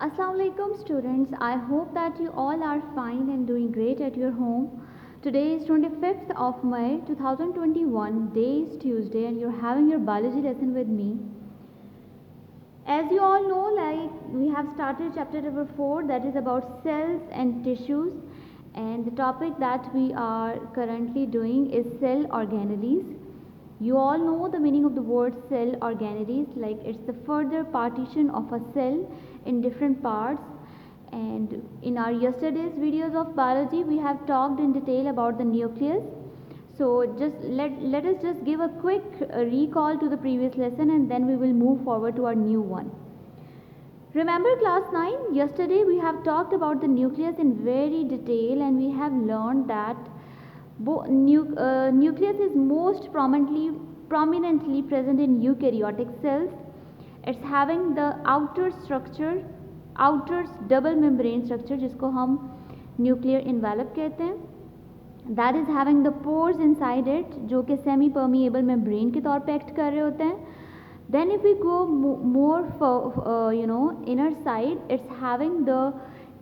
Assalamualaikum students, I hope that you all are fine and doing great at your home. Today is 25th of May 2021, day is Tuesday and you're having your biology lesson with me. As you all know, we have started chapter number 4, that is about cells and tissues, and the topic that we are currently doing is cell organelles. You all know the meaning of the word cell organelles, like it's the further partition of a cell in different parts. And in our yesterday's videos of biology, we have talked in detail about the nucleus. So just let us just give a quick recall to the previous lesson, and then we will move forward to our new one. Remember class 9? Yesterday we have talked about the nucleus in very detail, and we have learned that nucleus is most prominently present in eukaryotic cells. It's having the outer double membrane structure, जिसको हम nuclear envelope कहते हैं. That is having the pores inside it, जो कि semi permeable membrane के तौर पे act कर रहे होते हैं. Then if we go more for inner side, it's having the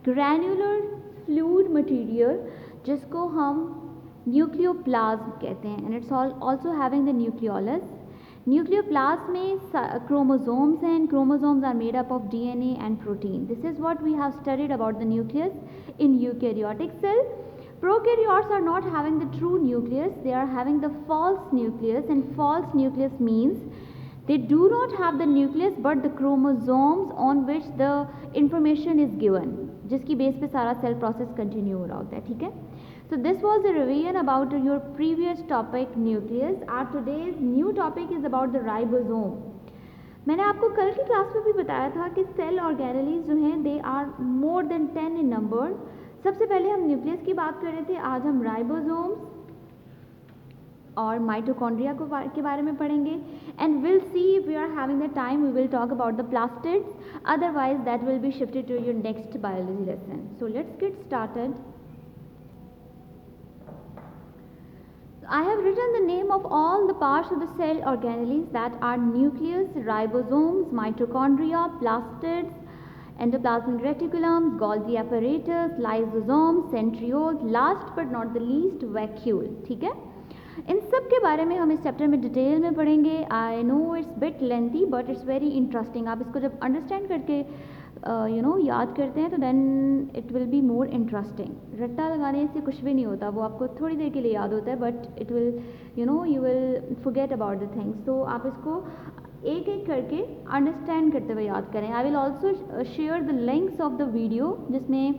granular fluid material, जिसको हम न्यूक्लियोप्लाज्म कहते हैं, and it's also having the nucleolus. Nucleoplasm में chromosomes हैं, and chromosomes are made up of DNA and protein. This is what we have studied about the nucleus in eukaryotic cell. Prokaryotes are not having the true nucleus, they are having the false nucleus, and false nucleus means they do not have the nucleus but the chromosomes on which the information is given, जिसकी base पे सारा cell process continue हो रहा होता है. ठीक है. So this was a revision about your previous topic nucleus. Our today's new topic is about the ribosome. मैंने आपको कल की क्लास में भी बताया था कि सेल ऑर्गेनेलीज जो हैं they are more than 10 in number. सबसे पहले हम न्यूक्लियस की बात कर रहे थे, आज हम राइबोसोम्स और माइटोकॉन्ड्रिया के बारे में पढ़ेंगे. And will see if we are having the time we will talk about the plastids, otherwise that will be shifted to your next biology lesson. So let's get started. I have written the name of all the parts of the cell organelles, that are nucleus, ribosomes, mitochondria, plastids, endoplasmic reticulum, Golgi apparatus, lysosomes, centrioles, last but not the least vacuole. ठीक है. इन सब के बारे में हम इस chapter में detail में पढ़ेंगे. I know it's bit lengthy but it's very interesting. आप इसको जब अंडरस्टैंड करके याद करते हैं तो then it will be more interesting. रट्टा लगाने से कुछ भी नहीं होता, वो आपको थोड़ी देर के लिए याद होता है, but it will you will forget about the things. तो आप इसको एक एक करके अंडरस्टैंड करते हुए याद करें. I will also share the links of the video, जिसमें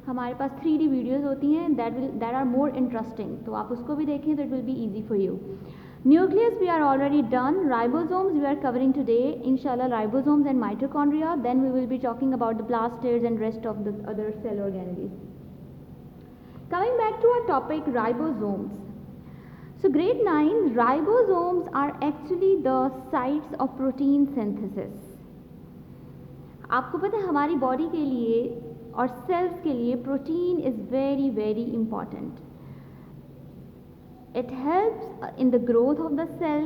हमारे पास 3D वीडियोज़ होती हैं दैट आर मोर इंटरेस्टिंग. तो आप उसको भी देखें तो it will be easy for you. Nucleus we are already done. Ribosomes we are covering today, inshallah, ribosomes and mitochondria. Then we will be talking about the plastids and rest of the other cell organelles. Coming back to our topic, ribosomes. So grade 9, ribosomes are actually the sites of protein synthesis. आपको पता है हमारी body के लिए और cells के लिए protein is very very important. It helps in the growth of the cell,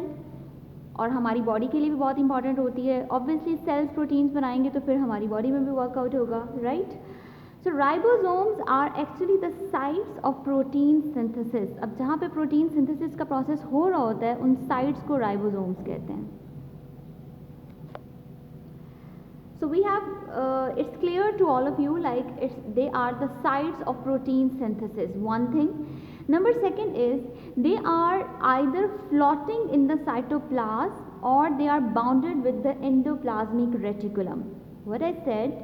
और हमारी बॉडी के लिए भी बहुत इंपॉर्टेंट होती है. ऑब्वियसली सेल्स प्रोटीन्स बनाएंगे तो फिर हमारी बॉडी में भी वर्कआउट होगा, right. So ribosomes are actually the sites of protein synthesis. अब जहाँ पे प्रोटीन सिंथेसिस का प्रोसेस हो रहा होता है उन साइट्स को राइबोसोम्स कहते हैं. So we have, it's clear to all of you, like they are the sites of protein synthesis, one thing. Number second is they are either floating in the cytoplasm or they are bounded with the endoplasmic reticulum. What I said,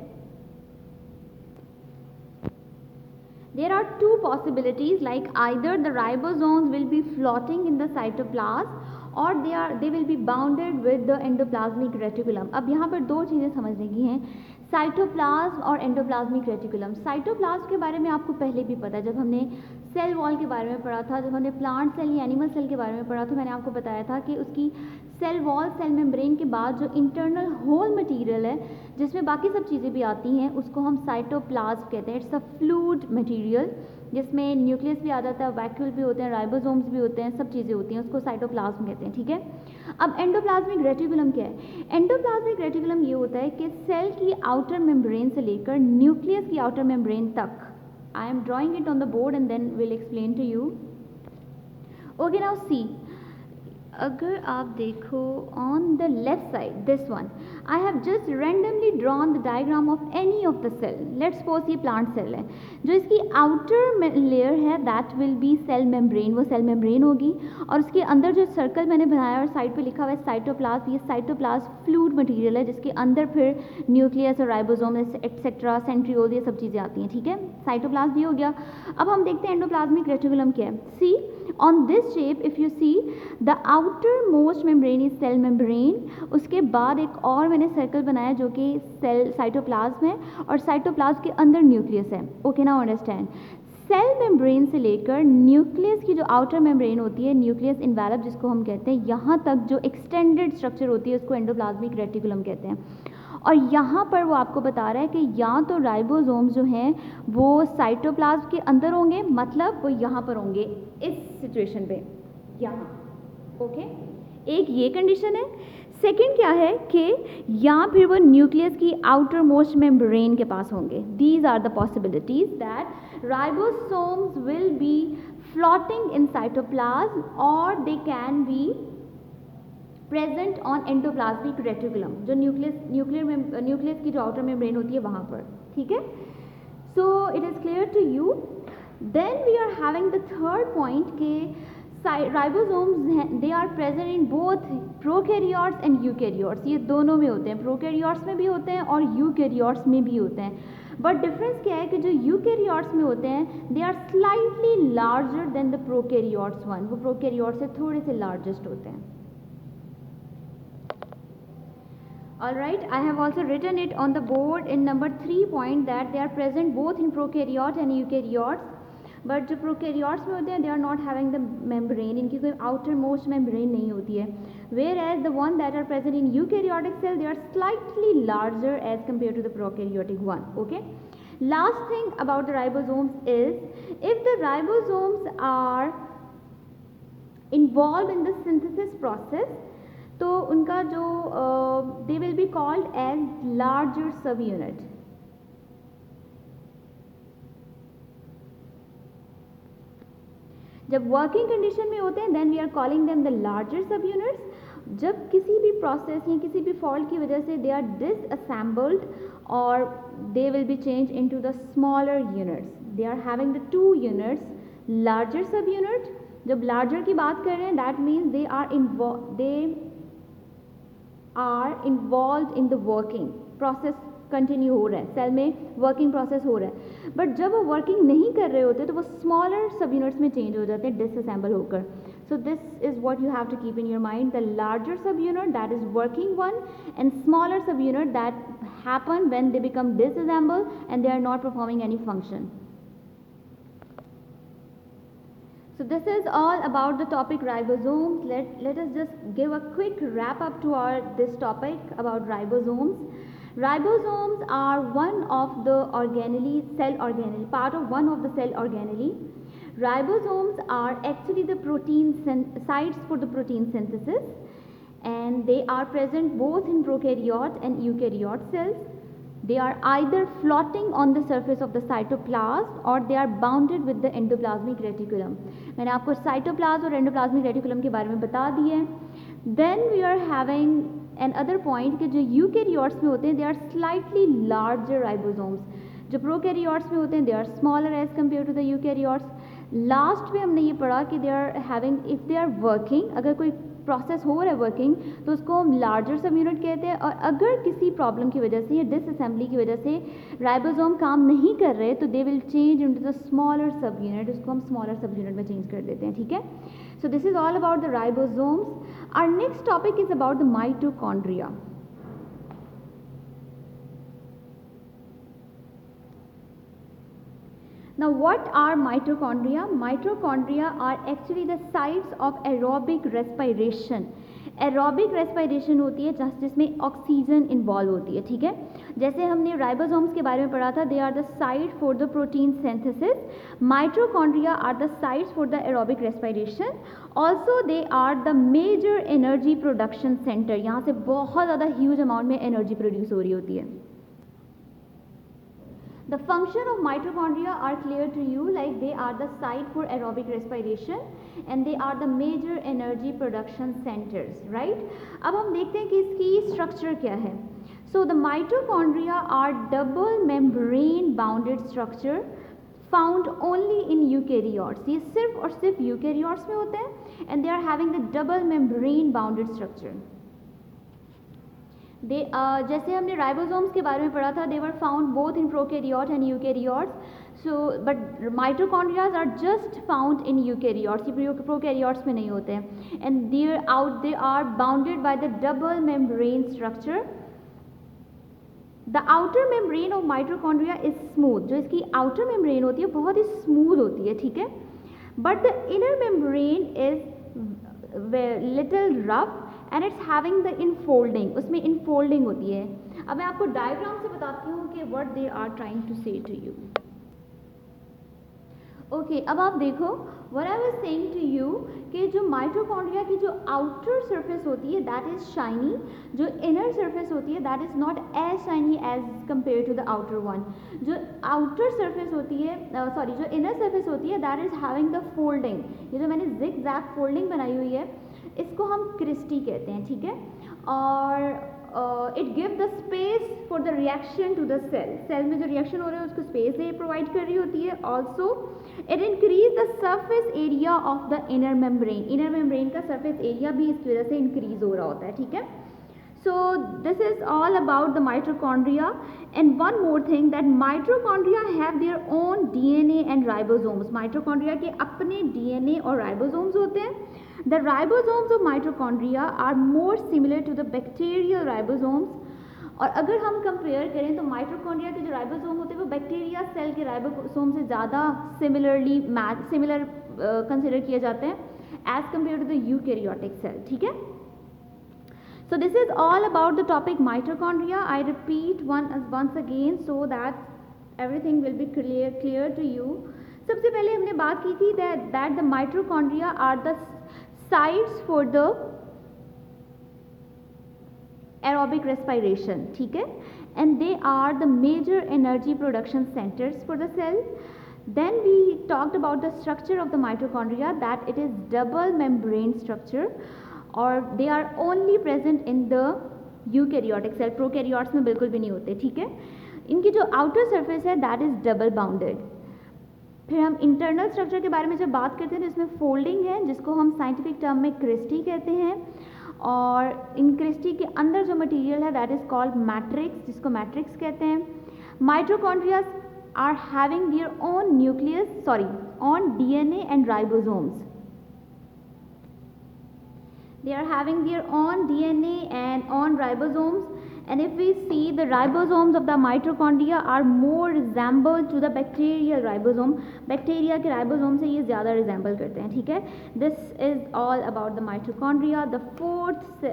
there are two possibilities, like either the ribosomes will be floating in the cytoplasm और they will be bounded with the endoplasmic reticulum. अब यहाँ पर दो चीज़ें समझने की हैं, cytoplasm और एंडोप्लाज्मिक रेटिकुलम. साइटोप्लाज्म के बारे में आपको पहले भी पता है, जब हमने सेल वॉल के बारे में पढ़ा था, जब हमने प्लांट सेल या एनिमल सेल के बारे में पढ़ा था, मैंने आपको बताया था कि उसकी सेल वॉल, सेल मेम्ब्रेन के बाद जो इंटरनल होल मटेरियल है जिसमें बाकी सब चीज़ें भी आती हैं, उसको हम साइटोप्लाज्म कहते हैं. इट्स अ फ्लूइड मटेरियल जिसमें न्यूक्लियस भी आ जाता है, वैक्यूल भी होते हैं, राइबोसोम्स भी होते हैं, सब चीज़ें होती हैं, उसको साइटोप्लाज्म कहते हैं. ठीक है. अब एंडोप्लाज्मिक रेटिकुलम क्या है? एंडोप्लाज्मिक रेटिकुलम ये होता है कि सेल की आउटर मेम्ब्रेन से लेकर न्यूक्लियस की आउटर मेम्ब्रेन तक, I am drawing it on the board and then will explain to you. Okay, now see, अगर आप देखो on the left side, this one, I have just randomly drawn the diagram of any of the cell. Let's suppose ये plant cell है, जो इसकी outer layer है that will be cell membrane, वो cell membrane होगी, और उसके अंदर जो सर्कल मैंने बनाया और साइड पे लिखा हुआ है साइटोप्लाज्म, ये साइटोप्लाज्म फ्लूइड मटेरियल है जिसके अंदर फिर न्यूक्लियस और राइबोसोम एटसेट्रा सेंट्रियोल ये सब चीज़ें आती हैं. ठीक है, साइटोप्लाज्म ये हो गया. अब हम देखते हैं एंडोप्लाज्मिक रेटिकुलम क्या है. सी on this shape if you see the outermost membrane is cell membrane. उसके बाद एक और मैंने सर्कल बनाया जो कि सेल साइटोप्लाज्म है और साइटोप्लाज्म के अंदर न्यूक्लियस है. Okay, now understand, cell membrane से लेकर न्यूक्लियस की जो आउटर मेम्ब्रेन होती है, न्यूक्लियस इन्वेलप जिसको हम कहते हैं, यहाँ तक जो एक्सटेंडेड स्ट्रक्चर होती है उसको एंडोप्लाज्मिक रेटिकुलम कहते हैं. और यहाँ पर वो आपको बता रहा है कि या तो राइबोसोम्स जो हैं वो साइटोप्लाज्म के अंदर होंगे, मतलब वो यहाँ पर होंगे इस सिचुएशन पे, यहाँ. ओके, एक ये कंडीशन है. सेकंड क्या है कि या फिर वो न्यूक्लियस की आउटर मोस्ट मेम्ब्रेन के पास होंगे. These are the possibilities that ribosomes will be floating in cytoplasm और they can be present on endoplasmic reticulum, जो न्यूक्लियस की जो आउटर मेम्ब्रेन होती है वहाँ पर. ठीक है, so it is clear to you. Then we are having the third point के ribosomes they are present in both prokaryotes and eukaryotes. ये दोनों में होते हैं, प्रोकैरियोट्स में भी होते हैं और यूकैरियोट्स में भी होते हैं. बट डिफरेंस क्या है कि जो यूकैरियोट्स में होते हैं they are slightly larger than the prokaryotes one. वो प्रोकैरियोट्स से थोड़े से लार्जेस्ट होते हैं. Alright, I have also written it on the board in number 3 point that they are present both in prokaryote and eukaryotes. But जो prokaryotes में होते हैं they are not having the membrane, इनकी कोई outermost membrane नहीं होती है. Whereas the one that are present in eukaryotic cell they are slightly larger as compared to the prokaryotic one. Okay. Last thing about the ribosomes is if the ribosomes are involved in the synthesis process, तो उनका जो they will be called as larger subunit. जब working condition में होते हैं then we are calling them the larger subunits. जब किसी भी प्रोसेस या किसी भी फॉल्ट की वजह से दे आर डिसअसेंबल्ड और they will be change into the smaller units. They are having the two units, larger subunit. जब लार्जर की बात कर रहे हैं that means they are involve in the working process. Continue हो रहा है, सेल में वर्किंग प्रोसेस हो रहा है, बट जब वो वर्किंग नहीं कर रहे होते तो वो स्मॉलर सब यूनिट्स में चेंज हो जाते हैं डिसअसेंबल होकर. So this is what you have to keep in your mind, the larger subunit that is working one and smaller subunit that happen when they become disassemble and they are not performing any function. So this is all about the topic ribosomes. Let us just give a quick wrap up to this topic about ribosomes. Ribosomes are one of the part of one of the cell organelle. Ribosomes are actually the sites for the protein synthesis, and they are present both in prokaryote and eukaryote cells. They are either floating on the surface of the cytoplasm or they are bounded with the endoplasmic reticulum. मैंने आपको cytoplasm और endoplasmic reticulum के बारे में बता दिए. Then we are having another point कि जो eukaryotes में होते हैं they are slightly larger ribosomes. जो prokaryotes में होते हैं they are smaller as compared to the eukaryotes. Last में हमने ये पढ़ा कि they are having, if they are working, अगर कोई प्रोसेस हो रहा है वर्किंग तो उसको हम लार्जर सब यूनिट कहते हैं. और अगर किसी प्रॉब्लम की वजह से या डिसअसेंबली की वजह से राइबोसोम काम नहीं कर रहे तो they will change into the smaller सब यूनिट. उसको हम स्मॉलर सब यूनिट में चेंज कर देते हैं. ठीक है, so this is all about the ribosomes. Our next topic is about the mitochondria. Now what are mitochondria? Mitochondria are actually the sites of aerobic respiration. Aerobic respiration होती है जिसमें ऑक्सीजन इन्वॉल्व होती है. ठीक है, जैसे हमने राइबोसोम्स के बारे में पढ़ा था, they are the site for the protein synthesis, mitochondria are the sites for the aerobic respiration, also they are the major energy production centre, यहाँ से बहुत ज़्यादा ह्यूज अमाउंट में एनर्जी प्रोड्यूस हो रही होती है। The function of mitochondria are clear to you, like they are the site for aerobic respiration and they are the major energy production centers, right? अब हम देखते हैं कि इसकी structure क्या है। So the mitochondria are double membrane bounded structure found only in eukaryotes. ये सिर्फ और सिर्फ eukaryotes में होते हैं and they are having the double membrane bounded structure. जैसे हमने राइबोसोम्स के बारे में पढ़ा था, they were found both in prokaryote and eukaryotes, so but mitochondrias are just found in eukaryotes, ये प्रोकैरियोट्स में नहीं होते हैं, and they are bounded by the double membrane structure. The outer membrane of mitochondria is smooth, जो इसकी outer membrane होती है बहुत ही स्मूथ होती है, ठीक है, but the inner membrane is little rough and it's having the infolding, उसमें इनफोल्डिंग होती है। अब मैं आपको डायग्राम से बताती हूँ कि what they are trying to say to you. Okay, अब आप देखो what I was saying to you कि जो माइटोकॉन्ड्रिया की जो आउटर सरफेस होती है दैट इज शाइनी, जो इनर सरफेस होती है that is not as shiny as compare to the outer one. जो आउटर सरफेस होती है जो इनर सरफेस होती है that is having the folding, ये जो मैंने जिग जैग फोल्डिंग बनाई हुई है इसको हम क्रिस्टी कहते हैं, ठीक है, और it give the space for the reaction to the cell, cell में जो रिएक्शन हो रहा है उसको स्पेस ये प्रोवाइड कर रही होती है। Also it increase the surface area of the inner membrane का सरफेस एरिया भी इसकी वजह से इंक्रीज हो रहा होता है, ठीक है। So this is all about the mitochondria, and one more thing that mitochondria have their own DNA and ribosomes. Mitochondria के अपने DNA और ribosomes होते हैं। The ribosomes of mitochondria are more similar to the bacterial ribosomes. और अगर हम compare करें तो माइटोकॉन्ड्रिया के जो राइबोसोम होते हैं वो बैक्टीरिया सेल के राइबोसोम से ज़्यादा सिमिलर कंसिडर किए जाते हैं as compare to the eukaryotic cell, ठीक है। So this is all about the topic mitochondria. I repeat once again so that everything will be clear to you. सबसे पहले हमने बात की थी that the mitochondria are the sites for the aerobic respiration, ठीक है, and they are the major energy production centers for the cell. Then we talked about the structure of the mitochondria, that it is double membrane structure और they are only present in the eukaryotic cell, prokaryotes में बिल्कुल भी नहीं होते, ठीक है। इनकी जो आउटर सरफेस है दैट इज डबल बाउंडेड। फिर हम इंटरनल स्ट्रक्चर के बारे में जब बात करते हैं तो इसमें फोल्डिंग है जिसको हम साइंटिफिक टर्म में क्रिस्टी कहते हैं, और इन क्रिस्टी के अंदर जो मटेरियल है दैट इज कॉल्ड मैट्रिक्स, जिसको मैट्रिक्स कहते हैं। Mitochondria are having their own nucleus on DNA and ribosomes. They are having their own DNA and on ribosomes, and if we see the ribosomes of the mitochondria are more resemble to the bacterial ribosome, bacteria के ribosome से ये ज़्यादा resemble करते हैं, ठीक है। This is all about the mitochondria, the fourth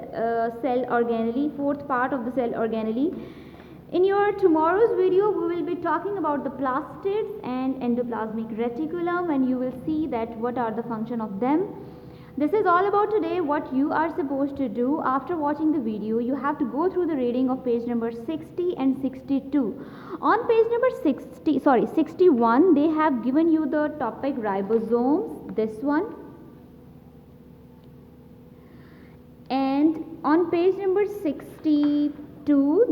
cell organelle, fourth part of the cell organelle. In your tomorrow's video we will be talking about the plastids and endoplasmic reticulum, and you will see that what are the function of them. This is all about today. What you are supposed to do after watching the video, you have to go through the reading of page number 60 and 62. On page number 61, they have given you the topic ribosomes, this one. And on page number 62,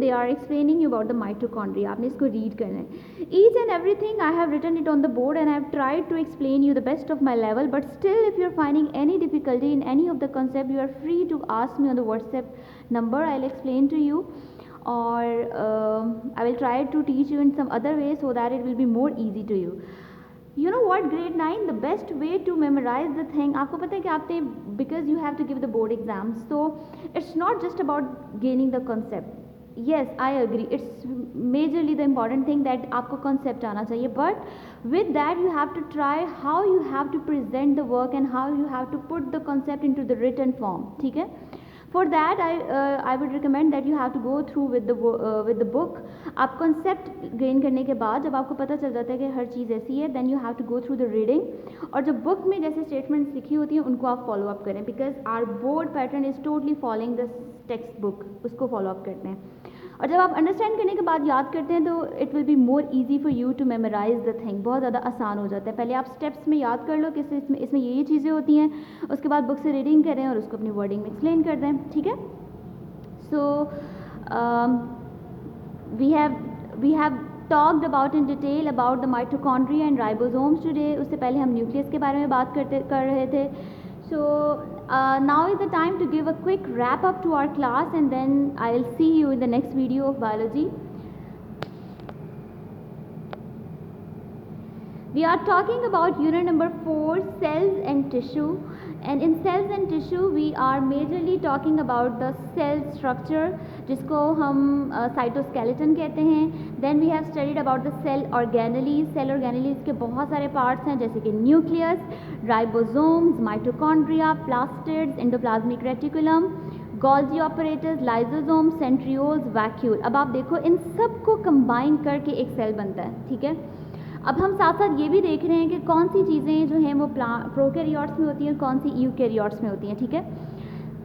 they are explaining you about the mitochondria. आपने इसको read करना है. Each and everything I have written it on the board and I have tried to explain you the best of my level. But still, if you are finding any difficulty in any of the concept, you are free to ask me on the WhatsApp number. I'll explain to you, or I will try to teach you in some other way so that it will be more easy to you. You know what, grade 9, the best way to memorize the thing, आपको पता है कि आपने, because you have to give the board exams, so it's not just about gaining the concept. Yes, I agree, it's majorly the important thing that आपको concept आना चाहिए, but with that you have to try how you have to present the work and how you have to put the concept into the written form, ठीक है। For that I would recommend that you have to go through with the book. आप concept gain करने के बाद जब आपको पता चल जाता है कि हर चीज़ ऐसी है, then you have to go through the reading, और जो book में जैसे statements लिखी होती हैं उनको आप follow up करें, because our board pattern is totally following the text book, उसको follow up करते हैं। और जब आप अंडरस्टैंड करने के बाद याद करते हैं तो it will be more easy for you to memorise the thing, बहुत ज़्यादा आसान हो जाता है। पहले आप स्टेप्स में याद कर लो कि इसमें ये चीज़ें होती हैं, उसके बाद बुक से रीडिंग करें और उसको अपनी वर्डिंग में एक्सप्लेन कर दें, ठीक है। So we have talked about in detail about the mitochondria and ribosomes today. उससे पहले हम न्यूक्लियस के बारे में बात कर रहे थे। So now is the time to give a quick wrap up to our class, and then I'll see you in the next video of biology. We are talking about unit number 4, cells and tissue, and in cells and tissue we are majorly talking about the cell structure, जिसको हम cytoskeleton कहते हैं। Then we have studied about the cell organelles. Cell organelles के बहुत सारे parts हैं, जैसे कि nucleus, ribosomes, mitochondria, plastids, endoplasmic reticulum, Golgi apparatus, lysosomes, centrioles, vacuole। अब आप देखो इन सब को कंबाइन करके एक सेल बनता है, ठीक है। अब हम साथ साथ ये भी देख रहे हैं कि कौन सी चीज़ें जो हैं वो प्रोकैरियोट्स में होती हैं, कौन सी यूकैरियोट्स में होती हैं, ठीक है।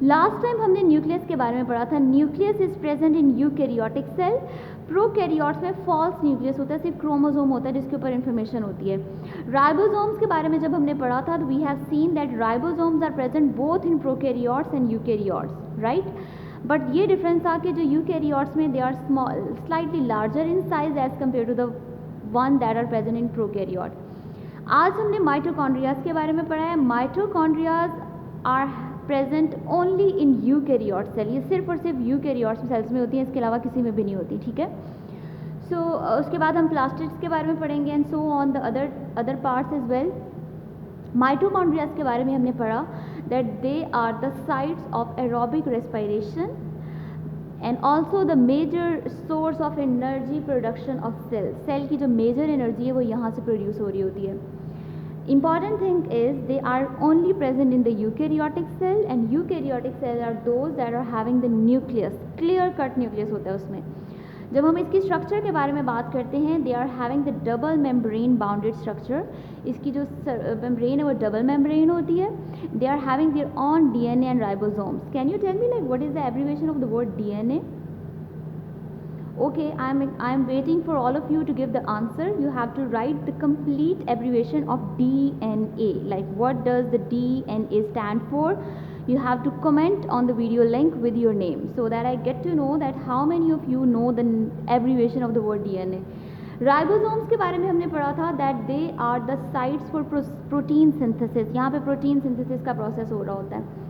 लास्ट टाइम हमने न्यूक्लियस के बारे में पढ़ा था। Nucleus is present in eukaryotic cell. Prokaryotes में फॉल्स न्यूक्लियस होता है, सिर्फ क्रोमोसोम होता है जिसके ऊपर इन्फॉर्मेशन होती है। राइबोसोम्स के बारे में जब हमने पढ़ा था तो we have seen that ribosomes are present both in prokaryotes and eukaryotes, right. But ये डिफरेंस था कि जो यूकैरियोट्स में they are small, slightly larger in size as compare to the one that are present in prokaryote. आज हमने mitochondrias के बारे में पढ़ा है। Mitochondrias are present only in eukaryote cell. ये सिर्फ और सिर्फ यूकैरियोट सेल्स में होती हैं, इसके अलावा किसी में भी नहीं होती, ठीक है। सो उसके बाद हम प्लास्टिड्स के बारे में पढ़ेंगे and so on the other parts as well. Mitochondrias के बारे में हमने पढ़ा that they are the sites of aerobic respiration and also the major source of energy production of cell. Cell की जो मेजर एनर्जी है वो यहाँ से प्रोड्यूस हो रही होती है। Important thing is they are only present in the eukaryotic cell, and eukaryotic cell are those that are having the nucleus, clear cut nucleus होता है उसमें। जब हम इसकी स्ट्रक्चर के बारे में बात करते हैं, they are having the double membrane bounded structure. इसकी जो मेम्ब्रेन है वो डबल मेम्ब्रेन होती है। They are having their own DNA and ribosomes. Can you tell me like what is the abbreviation of the word DNA? Okay, I'm waiting for all of you to give the answer. You have to write the complete abbreviation of DNA. Like what does the DNA stand for? You have to comment on the video link with your name so that I get to know that how many of you know the abbreviation of the word DNA. Ribosomes के बारे में हमने पढ़ा था that they are the sites for protein synthesis. यहाँ पे protein synthesis का process हो रहा होता है।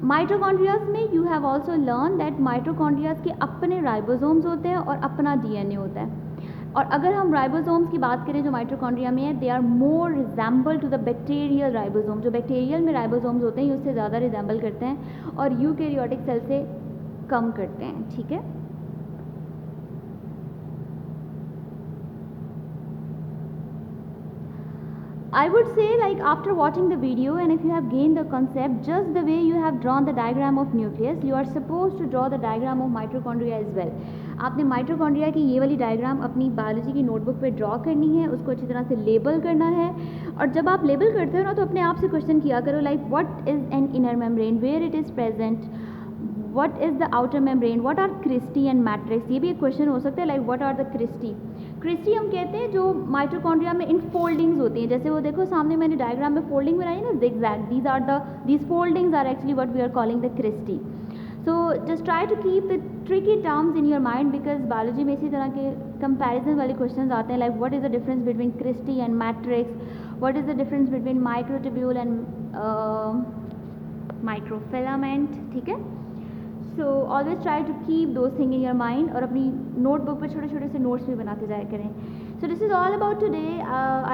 माइटोकॉन्ड्रियाज में you have also learn that mitochondrias के अपने राइबोसोम्स होते हैं और अपना DNA होता है। और अगर हम राइबोसोम्स की बात करें जो माइटोकॉन्ड्रिया में है, they are more resemble to the bacterial ribosome. जो बैक्टीरियल में राइबोसोम्स होते हैं ये उससे ज़्यादा रिजेंबल करते हैं और यूकैरियोटिक सेल से कम करते हैं, ठीक है। I would say like after watching the video and if you have gained the concept just the way you have drawn the diagram of nucleus, you are supposed to draw the diagram of mitochondria as well. आपने mitochondria की ये वाली diagram अपनी biology की notebook पे draw करनी है, उसको अच्छी तरह से लेबल करना है। और जब आप लेबल करते हो ना तो अपने आप से क्वेश्चन किया करो like what is an inner membrane, where it is present, what is the outer membrane, what are cristae and matrix। ये भी एक क्वेश्चन हो सकता है like what are the cristae। cristae हम कहते हैं जो माइटोकॉन्ड्रिया में इन फोल्डिंग्स होती हैं, जैसे वो देखो सामने मैंने डायग्राम में फोल्डिंग बनाई ना zigzag, these foldings are actually what we are calling the cristae। so just try to keep the tricky terms in your mind because biology में इसी तरह के comparison वाले questions आते हैं like what is the difference between cristae and matrix, what is the difference between microtubule and microfilament, ठीक है। So always try to keep those things in your mind और अपनी नोटबुक पे छोटे छोटे से नोट्स भी बनाते जाया करें। So this is all about today.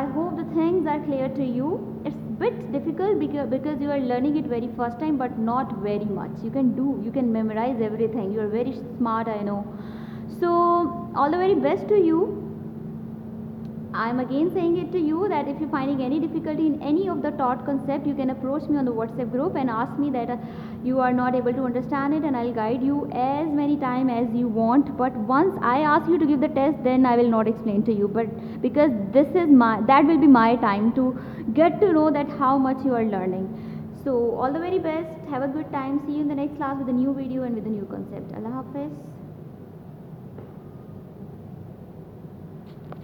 I hope the things are clear to you. It's bit difficult because you are learning it very first time but not very much. You can memorize everything. You are very smart, I know. So all the very best to you. I'm again saying it to you that if you're finding any difficulty in any of the taught concept, you can approach me on the WhatsApp group and ask me that you are not able to understand it, and I'll guide you as many times as you want. But once I ask you to give the test, then I will not explain to you. But because that will be my time to get to know that how much you are learning. So all the very best. Have a good time. See you in the next class with a new video and with a new concept. Allah Hafiz.